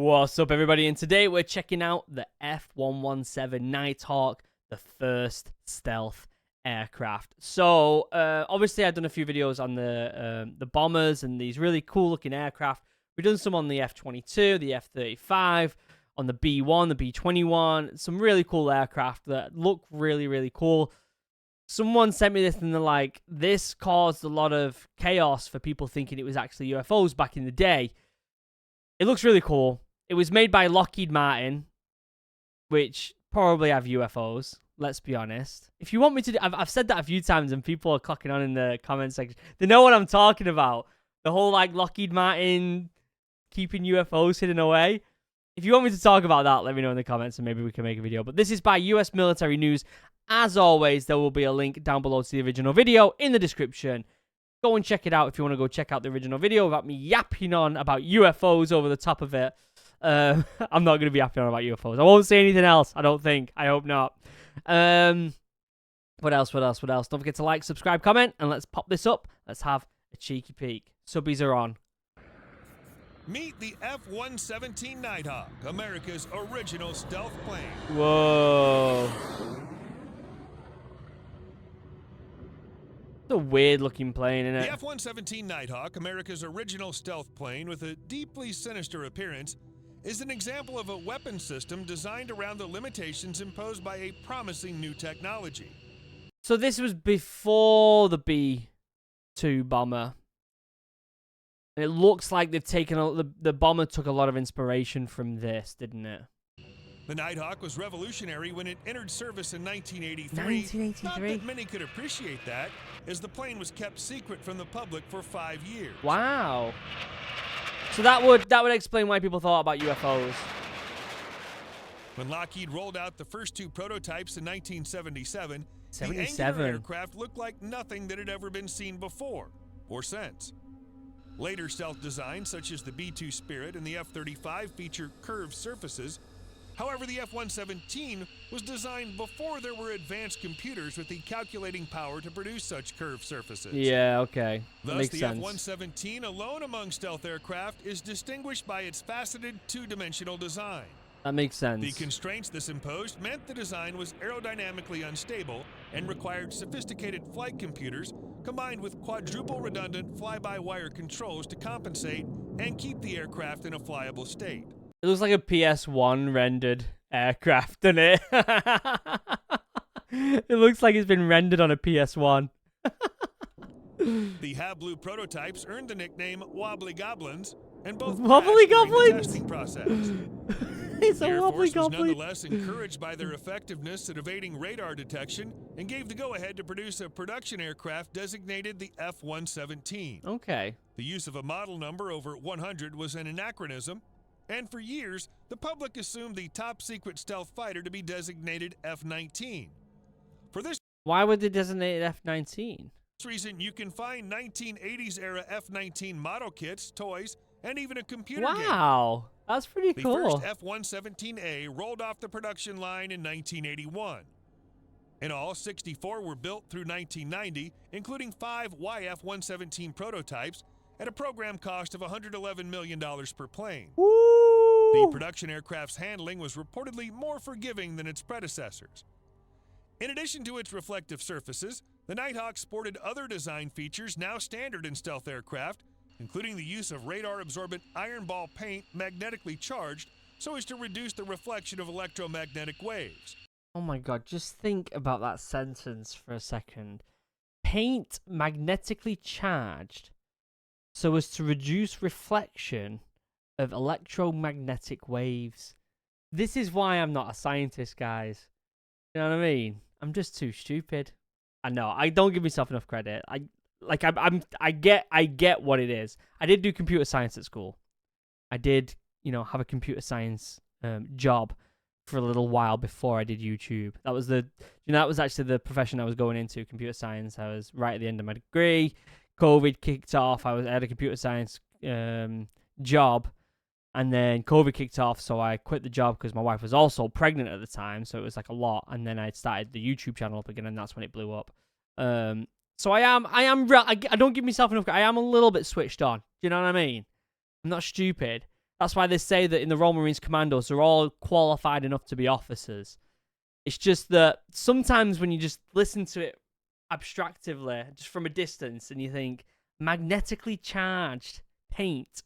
What's up, everybody? And today we're checking out the F-117 Nighthawk, the first stealth aircraft. So, obviously, I've done a few videos on the bombers and these really cool-looking aircraft. We've done some on the F-22, the F-35, on the B-1, the B-21. Some really cool aircraft that look really, really cool. Someone sent me this and they're like, this caused a lot of chaos for people thinking it was actually UFOs back in the day. It looks really cool. It was made by Lockheed Martin, which probably have UFOs, let's be honest. If you want me to do, I've said that a few times and people are clocking on in the comment section. They know what I'm talking about. The whole like Lockheed Martin keeping UFOs hidden away. If you want me to talk about that, let me know in the comments and maybe we can make a video. But this is by US Military News. As always, there will be a link down below to the original video in the description. Go and check it out if you want to go check out the original video without me yapping on about UFOs over the top of it. I'm not going to be yapping on about UFOs. I won't say anything else, I don't think. I hope not. What else? Don't forget to like, subscribe, comment, and let's pop this up. Let's have a cheeky peek. Subbies are on. Meet the F-117 Nighthawk, America's original stealth plane. Whoa. It's a weird looking plane, isn't it? The F-117 Nighthawk, America's original stealth plane with a deeply sinister appearance, is an example of a weapon system designed around the limitations imposed by a promising new technology. So this was before the B-2 bomber. And it looks like they've taken the bomber took a lot of inspiration from this, didn't it? The Nighthawk was revolutionary when it entered service in 1983. Not that many could appreciate that, as the plane was kept secret from the public for 5 years. Wow. So that would explain why people thought about UFOs. When Lockheed rolled out the first two prototypes in 1977, the angular aircraft looked like nothing that had ever been seen before or since. Later stealth designs, such as the B-2 Spirit and the F-35, feature curved surfaces. However, the F-117 was designed before there were advanced computers with the calculating power to produce such curved surfaces. Yeah, okay. That Thus, makes the sense. F-117, alone among stealth aircraft, is distinguished by its faceted two-dimensional design. That makes sense. The constraints this imposed meant the design was aerodynamically unstable and required sophisticated flight computers combined with quadruple redundant fly-by-wire controls to compensate and keep the aircraft in a flyable state. It looks like a PS1 rendered aircraft, doesn't it? It looks like it's been rendered on a PS1. The Have-Blue prototypes earned the nickname Wobbly Goblins, and both Wobbly crashed during the Goblins? testing process. It's The a Air wobbly Force was goblin. nonetheless encouraged by their effectiveness at evading radar detection and gave the go-ahead to produce a production aircraft designated the F-117. Okay. The use of a model number over 100 was an anachronism, and for years, the public assumed the top-secret stealth fighter to be designated F-19. For this Why would they designate it F-19? reason, you can find 1980s-era F-19 model kits, toys, and even a computer game. Wow. That's pretty The cool. first F-117A rolled off the production line in 1981. In all, 64 were built through 1990, including 5 YF-117 prototypes at a program cost of $111 million per plane. Woo! The production aircraft's handling was reportedly more forgiving than its predecessors. In addition to its reflective surfaces, the Nighthawk sported other design features now standard in stealth aircraft, including the use of radar-absorbent iron ball paint magnetically charged so as to reduce the reflection of electromagnetic waves. Oh my god, just think about that sentence for a second. Paint magnetically charged so as to reduce reflection of electromagnetic waves. This is why I'm not a scientist, guys. You know what I mean? I'm just too stupid. I know. I don't give myself enough credit. I get what it is. I did do computer science at school. I did, have a computer science job for a little while before I did YouTube. That was that was actually the profession I was going into, computer science. I was right at the end of my degree. COVID kicked off. I had a computer science job, and then COVID kicked off, so I quit the job because my wife was also pregnant at the time, so it was like a lot. And then I started the YouTube channel up again, and that's when it blew up. So I don't give myself enough. I am a little bit switched on. Do you know what I mean? I'm not stupid. That's why they say that in the Royal Marines Commandos, they're all qualified enough to be officers. It's just that sometimes when you just listen to it abstractively, just from a distance, and you think, magnetically charged paint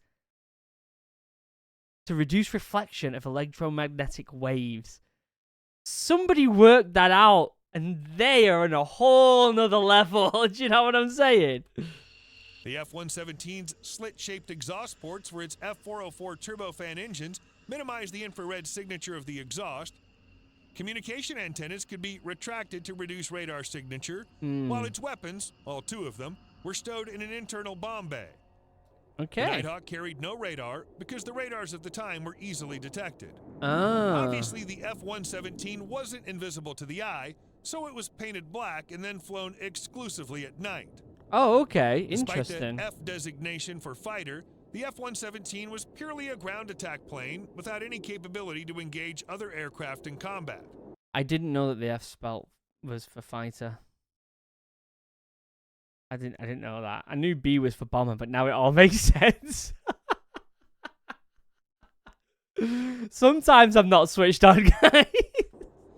to reduce reflection of electromagnetic waves. Somebody worked that out, and they are on a whole nother level. Do you know what I'm saying? The F-117's slit-shaped exhaust ports for its F-404 turbofan engines minimize the infrared signature of the exhaust. Communication antennas could be retracted to reduce radar signature, while its weapons, all 2 of them, were stowed in an internal bomb bay. Okay. The Nighthawk carried no radar because the radars of the time were easily detected. Ah. Obviously, the F-117 wasn't invisible to the eye, so it was painted black and then flown exclusively at night. Oh, okay. Interesting. Despite the F designation for fighter, the F-117 was purely a ground attack plane without any capability to engage other aircraft in combat. I didn't know that the F spell was for fighter. I didn't know that. I knew B was for bomber, but now it all makes sense. Sometimes I'm not switched on, guys.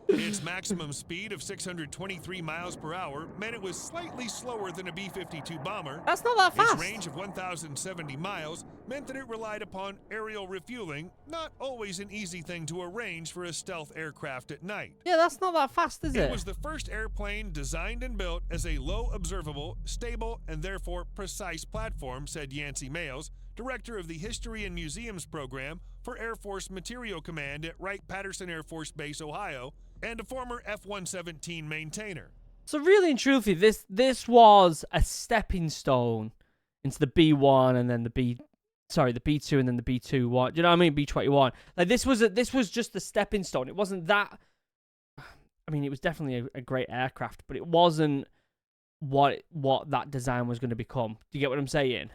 Its maximum speed of 623 miles per hour meant it was slightly slower than a B-52 bomber. That's not that fast. Its range of 1,070 miles meant that it relied upon aerial refueling, not always an easy thing to arrange for a stealth aircraft at night. Yeah, that's not that fast, is it? It was the first airplane designed and built as a low observable, stable, and therefore precise platform, said Yancey Mayles, director of the History and Museums program for Air Force Material Command at Wright-Patterson Air Force Base, Ohio, and a former F-117 maintainer. So really and truthfully, this was a stepping stone into the B1 and then the B2 and then the B2. What do you know what I mean? B-21. Like this was just a stepping stone. It wasn't that. I mean, it was definitely a great aircraft, but it wasn't what that design was going to become. Do you get what I'm saying?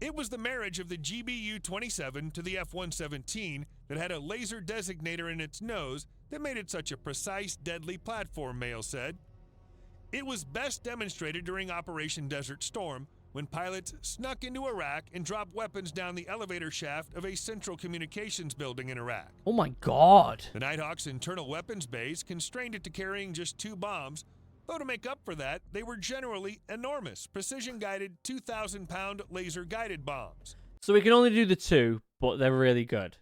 It was the marriage of the GBU-27 to the F-117 that had a laser designator in its nose that made it such a precise, deadly platform, Mayles said. It was best demonstrated during Operation Desert Storm, when pilots snuck into Iraq and dropped weapons down the elevator shaft of a central communications building in Iraq. Oh my God. The Nighthawk's internal weapons bays constrained it to carrying just 2 bombs, though to make up for that, they were generally enormous, precision-guided 2,000-pound laser-guided bombs. So we can only do the 2, but they're really good.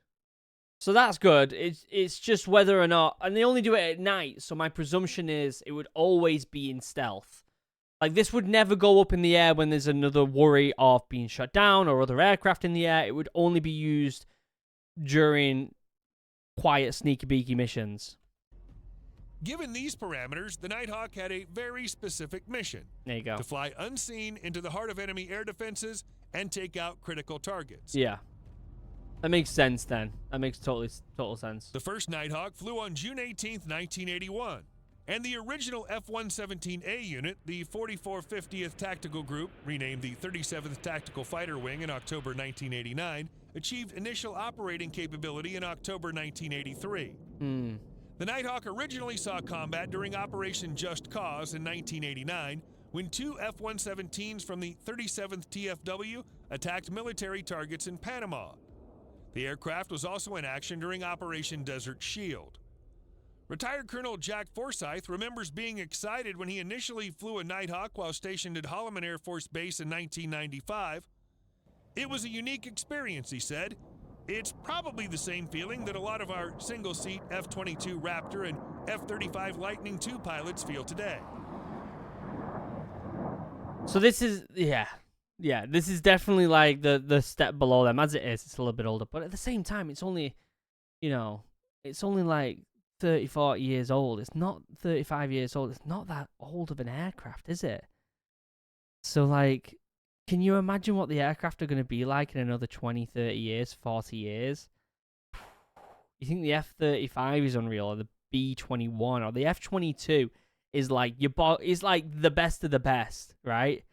So that's good. It's just whether or not, and they only do it at night, so my presumption is it would always be in stealth. Like, this would never go up in the air when there's another worry of being shot down or other aircraft in the air. It would only be used during quiet, sneaky-beaky missions. Given these parameters, the Nighthawk had a very specific mission. There you go. To fly unseen into the heart of enemy air defenses and take out critical targets. Yeah. That makes sense then. That makes total sense. The first Nighthawk flew on June 18th, 1981. And the original F-117A unit, the 4450th Tactical Group, renamed the 37th Tactical Fighter Wing in October 1989, achieved initial operating capability in October 1983. The Nighthawk originally saw combat during Operation Just Cause in 1989, when 2 F-117s from the 37th TFW attacked military targets in Panama. The aircraft was also in action during Operation Desert Shield. Retired Colonel Jack Forsyth remembers being excited when he initially flew a Nighthawk while stationed at Holloman Air Force Base in 1995. It was a unique experience, he said. It's probably the same feeling that a lot of our single-seat F-22 Raptor and F-35 Lightning II pilots feel today. So this is, yeah, this is definitely like the step below them. As it is, it's a little bit older. But at the same time, it's only, it's only like 30, 40 years old. It's not 35 years old. It's not that old of an aircraft, is it? So, like, can you imagine what the aircraft are going to be like in another 20, 30 years, 40 years? You think the F-35 is unreal, or the B-21, or the F-22 is like is like the best of the best, right?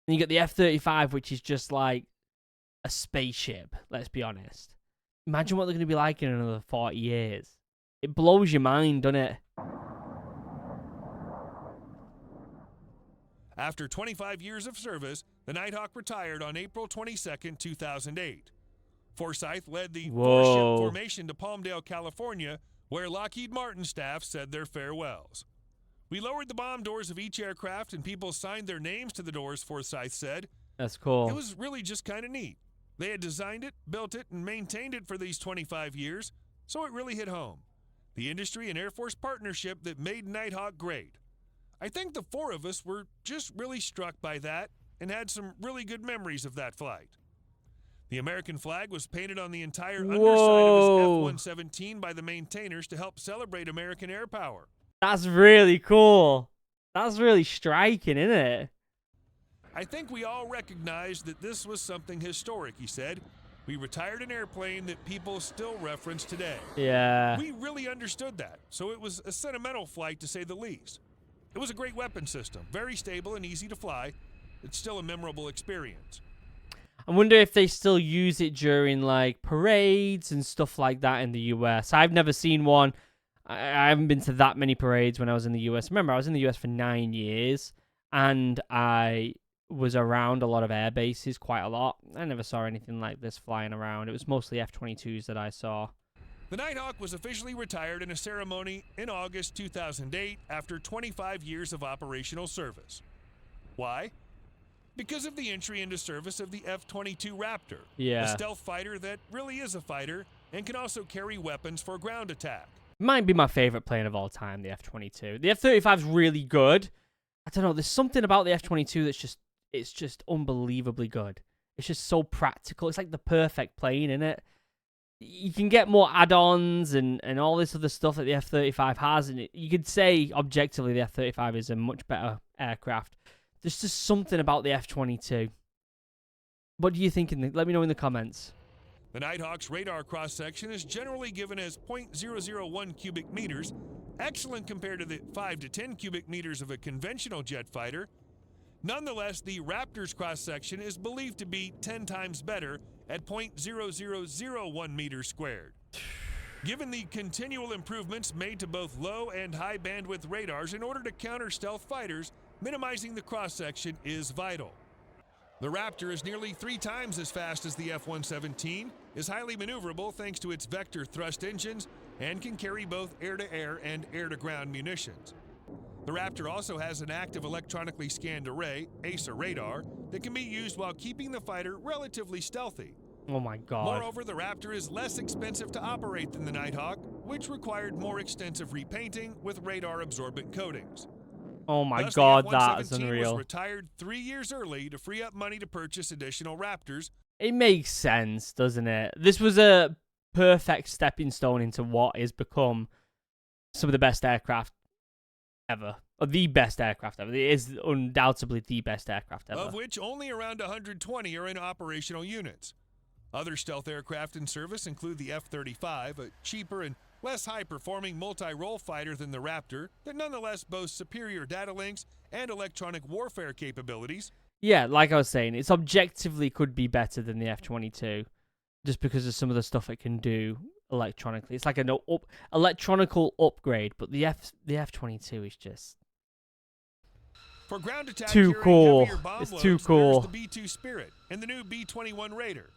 And you got the F-35, which is just like a spaceship, let's be honest. Imagine what they're going to be like in another 40 years. It blows your mind, doesn't it? After 25 years of service, the Nighthawk retired on April 22, 2008. Forsyth led the Whoa. four-ship formation to Palmdale, California, where Lockheed Martin staff said their farewells. We lowered the bomb doors of each aircraft and people signed their names to the doors, Forsyth said. That's cool. It was really just kind of neat. They had designed it, built it, and maintained it for these 25 years, so it really hit home. The industry and Air Force partnership that made Nighthawk great. I think the four of us were just really struck by that and had some really good memories of that flight. The American flag was painted on the entire underside of his F-117 by the maintainers to help celebrate American air power. That's really cool. That's really striking, isn't it? I think we all recognized that this was something historic, he said. We retired an airplane that people still reference today. Yeah. We really understood that, so it was a sentimental flight to say the least. It was a great weapon system, very stable and easy to fly. It's still a memorable experience. I wonder if they still use it during like parades and stuff like that in the US. I've never seen one. I haven't been to that many parades when I was in the US. Remember, I was in the US for 9 years and I was around a lot of air bases quite a lot. I never saw anything like this flying around. It was mostly F-22s that I saw. The Nighthawk was officially retired in a ceremony in August 2008 after 25 years of operational service. Why? Because of the entry into service of the F-22 Raptor, a stealth fighter that really is a fighter and can also carry weapons for ground attack. Might be my favorite plane of all time, the F-22. The F-35 is really good. I don't know, there's something about the F-22 that's it's just unbelievably good. It's just so practical. It's like the perfect plane, isn't it? You can get more add-ons and all this other stuff that the F-35 has, and you could say objectively the F-35 is a much better aircraft. There's just something about the F-22. What do you think? Let me know in the comments. The Nighthawk's radar cross-section is generally given as 0.001 cubic meters, excellent compared to the 5 to 10 cubic meters of a conventional jet fighter. Nonetheless, the Raptor's cross-section is believed to be 10 times better at 0.0001 meters squared. Given the continual improvements made to both low and high bandwidth radars in order to counter stealth fighters, minimizing the cross-section is vital. The Raptor is nearly 3 times as fast as the F-117, is highly maneuverable thanks to its vector thrust engines, and can carry both air-to-air and air-to-ground munitions. The Raptor also has an active electronically scanned array, ASA radar, that can be used while keeping the fighter relatively stealthy. Oh my god. Moreover, the Raptor is less expensive to operate than the Nighthawk, which required more extensive repainting with radar-absorbent coatings. Oh my Thus, god, the that is F-117 unreal. was retired 3 years early to free up money to purchase additional Raptors. It makes sense, doesn't it? This was a perfect stepping stone into what has become some of the best aircraft ever. Or the best aircraft ever. It is undoubtedly the best aircraft ever. Of which only around 120 are in operational units. Other stealth aircraft in service include the F-35, a cheaper and less high-performing multi-role fighter than the Raptor that nonetheless boasts superior data links and electronic warfare capabilities. Yeah, like I was saying, it's objectively could be better than the F-22 just because of some of the stuff it can do electronically. It's like an electronical upgrade, but the F-22 is just for ground attack too cool. It's too cool. The B-2 Spirit and the new B-21 Raider.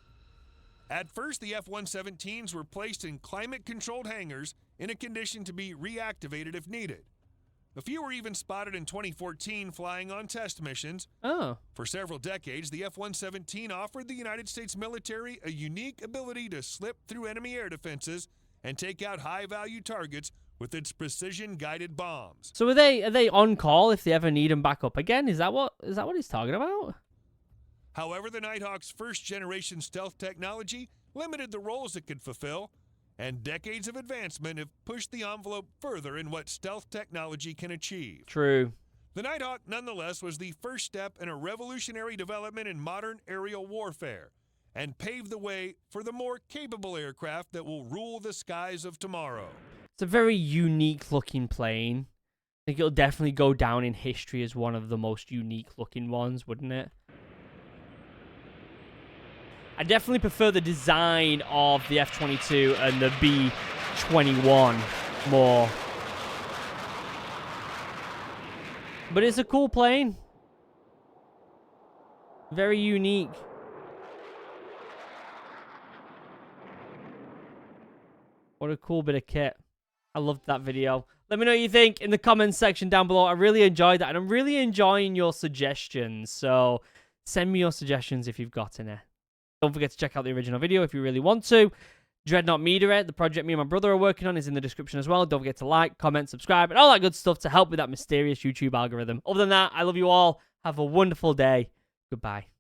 At first, the F-117s were placed in climate-controlled hangars in a condition to be reactivated if needed. A few were even spotted in 2014 flying on test missions. Oh. For several decades, the F-117 offered the United States military a unique ability to slip through enemy air defenses and take out high-value targets with its precision-guided bombs. So are they on call if they ever need them back up again? Is that what he's talking about? However, the Nighthawk's first-generation stealth technology limited the roles it could fulfill, and decades of advancement have pushed the envelope further in what stealth technology can achieve. True. The Nighthawk, nonetheless, was the first step in a revolutionary development in modern aerial warfare and paved the way for the more capable aircraft that will rule the skies of tomorrow. It's a very unique-looking plane. I think it'll definitely go down in history as one of the most unique-looking ones, wouldn't it? I definitely prefer the design of the F-22 and the B-21 more. But it's a cool plane. Very unique. What a cool bit of kit. I loved that video. Let me know what you think in the comments section down below. I really enjoyed that, and I'm really enjoying your suggestions. So send me your suggestions if you've got any. Don't forget to check out the original video if you really want to. Dreadnought MEADERY, the project me and my brother are working on, is in the description as well. Don't forget to like, comment, subscribe, and all that good stuff to help with that mysterious YouTube algorithm. Other than that, I love you all. Have a wonderful day. Goodbye.